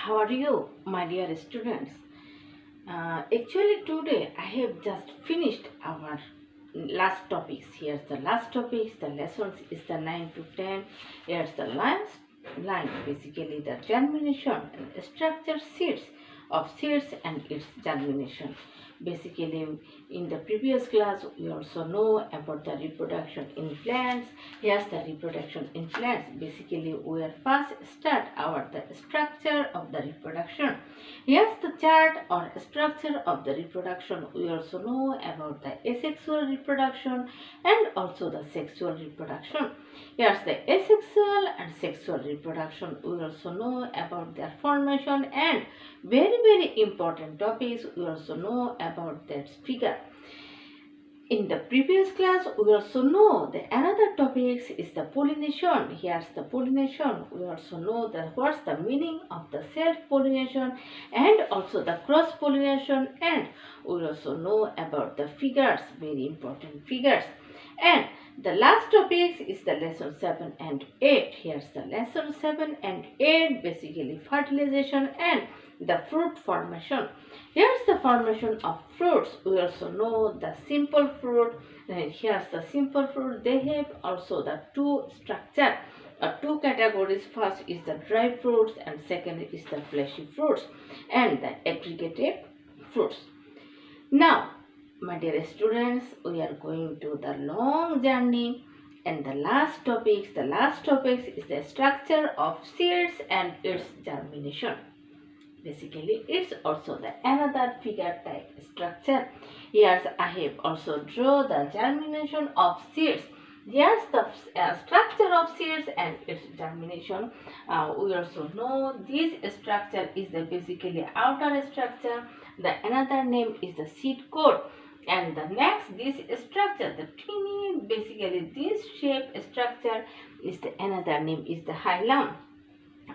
How are you, my dear students? Actually, today I have just finished our last topics. Here's the last topics. The lessons is the 9 to 10. Here's the last line, basically the germination and structure of seeds and its germination. Basically, in the previous class, we also know about the reproduction in plants. Here's the reproduction in plants. Basically, we will first start the structure of the reproduction. Here's the chart or structure of the reproduction. We also know about the asexual reproduction and also the sexual reproduction. Here's the asexual and sexual reproduction. We also know about their formation and very important topics. We also know about that figure. In the previous class, we also know the another topics is the pollination. Here's the pollination. We also know that what's the meaning of the self-pollination and also the cross-pollination, and we also know about the figures, very important figures. And the last topics is the lesson 7 and 8. Here's the lesson 7 and 8, basically fertilization and the fruit formation. Here's the formation of fruits. We also know the simple fruit. And here's the simple fruit. They have also the two structure, two categories. First is the dry fruits and second is the fleshy fruits and the aggregated fruits. Now, my dear students, we are going to the long journey and the last topics is the structure of seeds and its germination. Basically, it's also the another figure type structure. Here I have also draw the germination of seeds. Here's the structure of seeds and its germination. We also know this structure is the basically outer structure. The another name is the seed coat. And the next, this structure, the tiny, basically this shape structure is the another name is the hilum.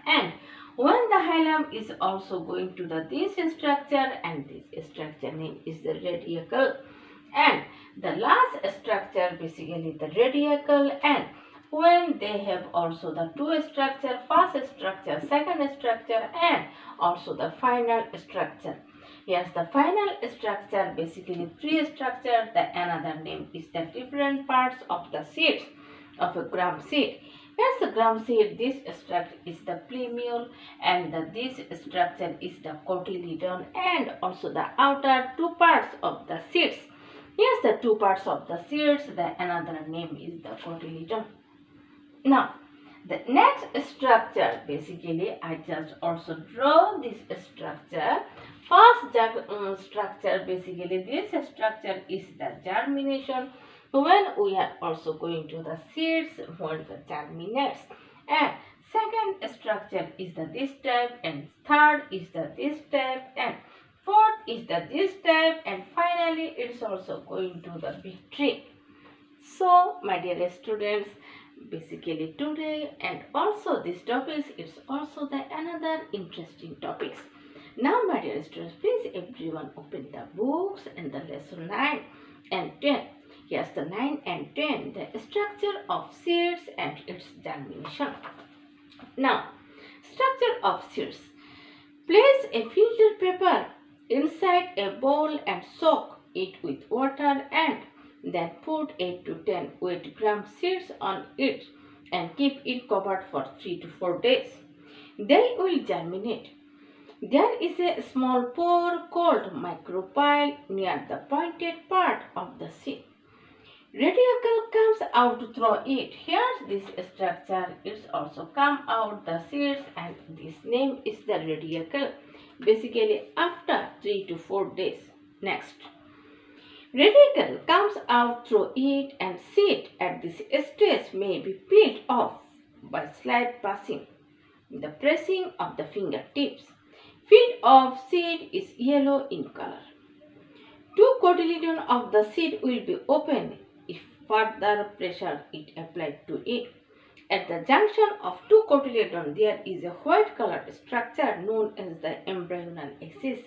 And when the hilum is also going to this structure, and this structure name is the radicle. And the last structure, basically the radicle, and when they have also the two structure, first structure, second structure, and also the final structure. Yes, the final structure, basically three structure. The another name is the different parts of the seeds of a gram seed. Here's the gram seed. This structure is the plumule, and this structure is the cotyledon, and also the outer two parts of the seeds. Here's the two parts of the seeds. The another name is the cotyledon. Now, the next structure, basically, I just also draw this structure. First structure, basically, this structure is the germination. When we are also going to the seeds, when the germinates. And second structure is the this type, and third is the this type, and fourth is the this type, and finally it's also going to the big tree. So, my dear students, basically today and also this topics is also the another interesting topics. Now, my dear students, please everyone open the books and the lesson 9 and 10. Here's the 9 and 10, the structure of seeds and its germination. Now, structure of seeds. Place a filter paper inside a bowl and soak it with water, and then put 8 to 10 weight gram seeds on it and keep it covered for 3 to 4 days. They will germinate. There is a small pore called micropyle near the pointed part of the seed. Radicle comes out through it. Here's this structure. It's also come out the seeds, and this name is the radicle. Basically, after 3 to 4 days. Next, radicle comes out through it, and seed at this stage may be peeled off by slight passing, the pressing of the fingertips. Field of seed is yellow in color. Two cotyledon of the seed will be open if further pressure is applied to it. At the junction of two cotyledon, there is a white colored structure known as the embryonal axis.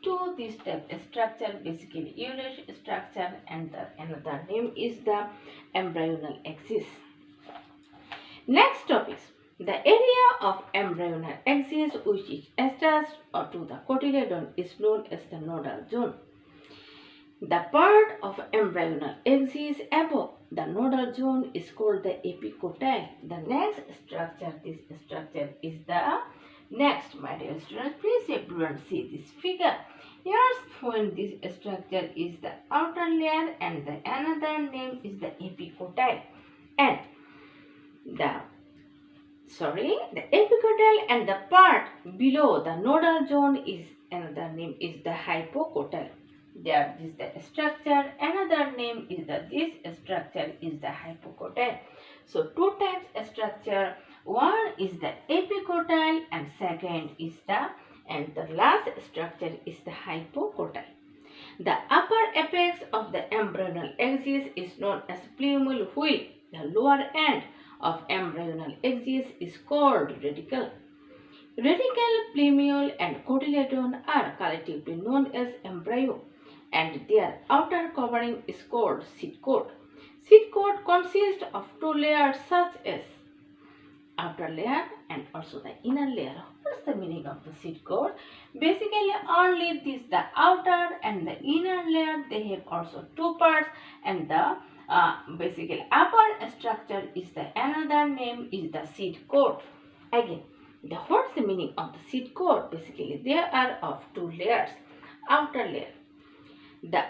To this type of structure, basically Euler structure, and the another name is the embryonal axis. Next topic, The area of embryonic axis which is attached to the cotyledon is known as the nodal zone. The part of embryonal axis above the nodal zone is called the epicotyle. The next structure, this structure is the next, my dear students. Please everyone see this figure. Here's when this structure is the outer layer and the another name is the epicotyle. And the epicotyle and the part below the nodal zone is another name is the hypocotyle. There is the structure, another name is this structure is the hypocotyle. So two types of structure, one is the epicotyle and second is the last structure is the hypocotyle. The upper apex of the embryonal axis is known as plumule, while the lower end of embryonal axis is called radicle. Radicle, plumule and cotyledon are collectively known as embryo, and their outer covering is called seed coat. Seed coat consists of two layers such as outer layer and also the inner layer. What's the meaning of the seed coat? Basically only this, the outer and the inner layer, they have also two parts, and the basically upper structure is the another name is the seed coat. Again, what's the meaning of the seed coat? Basically there are of two layers. Outer layer, the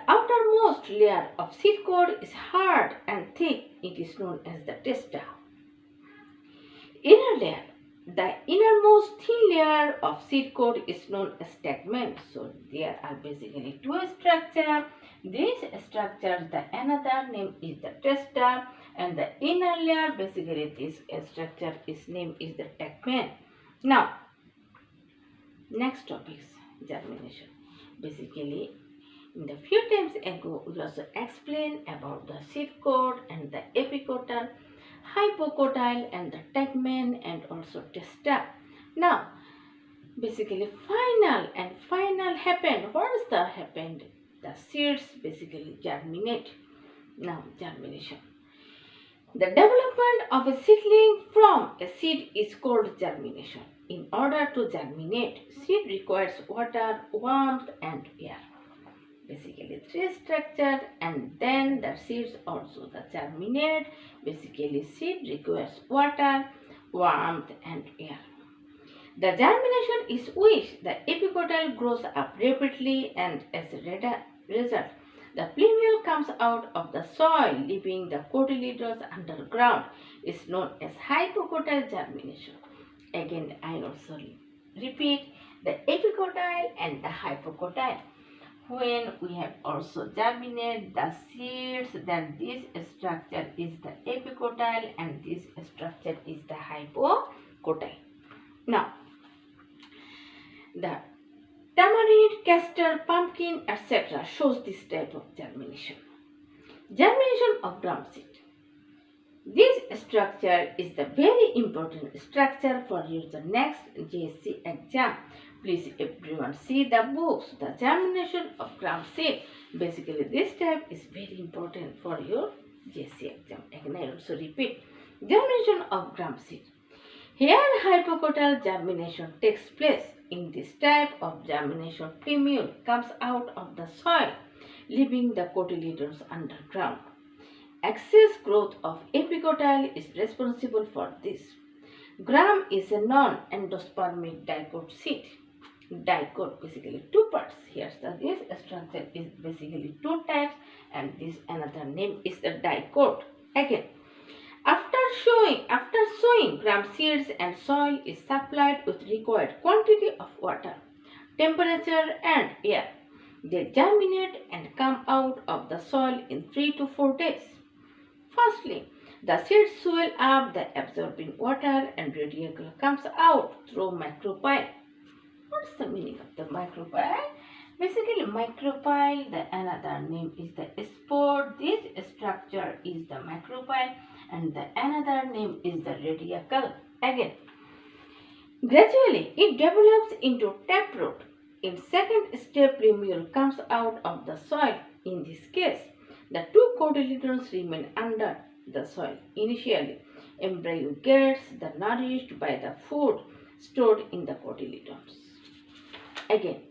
outermost layer of seed coat is hard and thick. It is known as the testa. Inner layer, the innermost thin layer of seed coat is known as tegment. So there are basically two structures. This structure, the another name is the testa, and the inner layer, basically this structure is name is the tegment. Now, next topic is germination. Basically, in the few times ago, we also explained about the seed coat and the epicotyle, hypocotyle and the tegment and also testa. Now, basically final happened. What is the happened? The seeds basically germinate. Now, germination. The development of a seedling from a seed is called germination. In order to germinate, seed requires water, warmth and air. Basically three structure, and then the seeds also the germinate. Basically seed requires water, warmth and air. The germination is which the epicotyle grows up rapidly, and as a result the plumule comes out of the soil leaving the cotyledons underground is known as hypocotyle germination. Again I also repeat, the epicotyle and the hypocotyle. When we have also germinated the seeds, then this structure is the epicotyle and this structure is the hypocotyle. Now, the tamarind, castor, pumpkin, etc. shows this type of germination. Germination of gram seed. This structure is the very important structure for your next JSC exam. Please everyone see the books. The germination of gram seed. Basically this type is very important for your JSC exam. Again I also repeat. Germination of gram seed. Here hypocotyle germination takes place. In this type of germination, plumule comes out of the soil, leaving the cotyledons underground. Excess growth of epicotyle is responsible for this. Gram is a non-endospermic dicot seed. Dicot basically two parts. Here's this structure is basically two types, and this another name is the dicot. Again, after sowing, gram seeds and soil is supplied with required quantity of water, temperature and air. They germinate and come out of the soil in 3 to 4 days. Firstly, the seeds swell up by absorbing water and radicle comes out through micropyle. What's the meaning of the micropyle? Basically, micropyle, the another name is the spore. This structure is the micropyle and the another name is the radicle. Again, gradually it develops into taproot. In second step, plumule comes out of the soil. In this case, the two cotyledons remain under the soil initially. embryo gets the nourished by the food stored in the cotyledons. Again,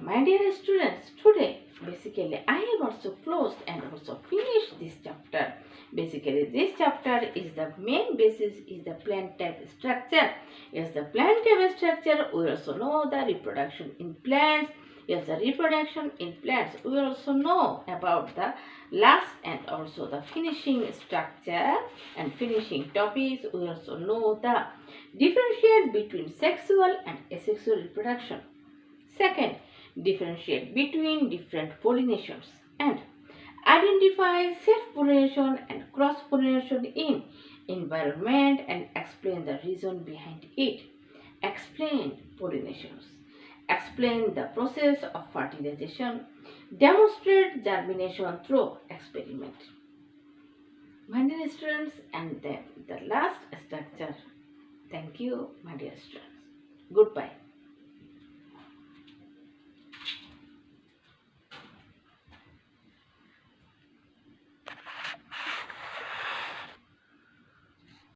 my dear students, today basically I have also closed and also finished this chapter. Basically this chapter is the main basis is the plant type structure. Yes, the plant type structure, we also know the reproduction in plants. Yes, the reproduction in plants, we also know about the last and also the finishing structure and finishing topics. We also know the differentiate between sexual and asexual reproduction. Second, differentiate between different pollinations and identify self-pollination and cross-pollination in environment and explain the reason behind it. Explain pollinations. Explain the process of fertilization. Demonstrate germination through experiment. My dear students, and then the last structure. Thank you, my dear students. Goodbye.